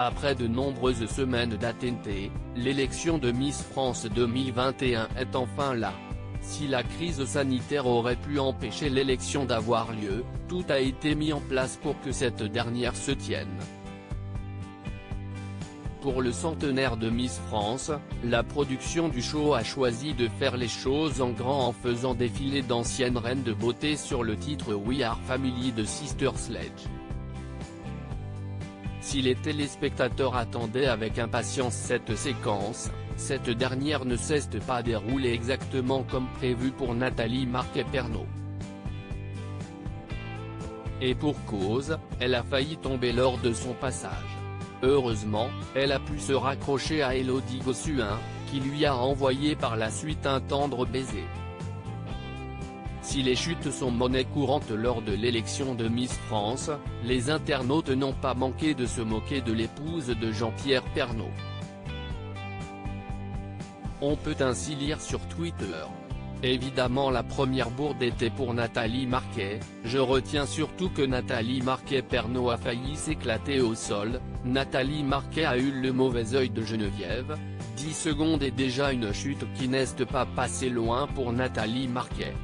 Après de nombreuses semaines d'attente, l'élection de Miss France 2021 est enfin là. Si la crise sanitaire aurait pu empêcher l'élection d'avoir lieu, tout a été mis en place pour que cette dernière se tienne. Pour le centenaire de Miss France, la production du show a choisi de faire les choses en grand en faisant défiler d'anciennes reines de beauté sur le titre We Are Family de Sister Sledge. Si les téléspectateurs attendaient avec impatience cette séquence, cette dernière ne s'est pas déroulée exactement comme prévu pour Nathalie Marquet-Pernot. Et pour cause, elle a failli tomber lors de son passage. Heureusement, elle a pu se raccrocher à Élodie Gossuin, qui lui a envoyé par la suite un tendre baiser. Si les chutes sont monnaie courante lors de l'élection de Miss France, les internautes n'ont pas manqué de se moquer de l'épouse de Jean-Pierre Pernaut. On peut ainsi lire sur Twitter. Évidemment la première bourde était pour Nathalie Marquet, je retiens surtout que Nathalie Marquet-Pernot a failli s'éclater au sol, Nathalie Marquet a eu le mauvais œil de Geneviève, 10 secondes et déjà une chute qui n'est pas passée loin pour Nathalie Marquet.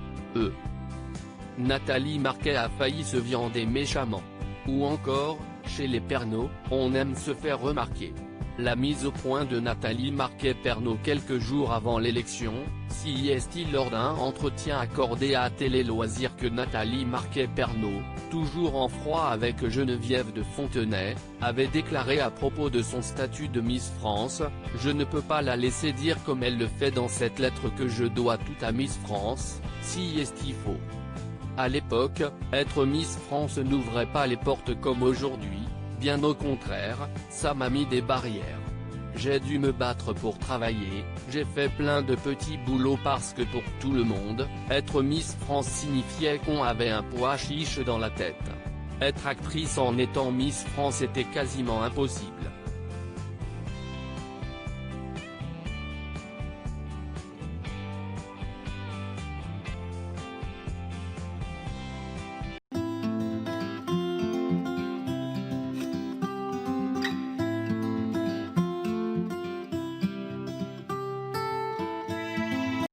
Nathalie Marquet a failli se viander méchamment. Ou encore, chez les Pernot, on aime se faire remarquer. La mise au point de Nathalie Marquet-Pernot quelques jours avant l'élection, s'y est-il lors d'un entretien accordé à Télé Loisirs que Nathalie Marquet-Pernot, toujours en froid avec Geneviève de Fontenay, avait déclaré à propos de son statut de Miss France, « Je ne peux pas la laisser dire comme elle le fait dans cette lettre que je dois tout à Miss France, si est-il faux ». À l'époque, être Miss France n'ouvrait pas les portes comme aujourd'hui, bien au contraire, ça m'a mis des barrières. J'ai dû me battre pour travailler, j'ai fait plein de petits boulots parce que pour tout le monde, être Miss France signifiait qu'on avait un poids chiche dans la tête. Être actrice en étant Miss France était quasiment impossible.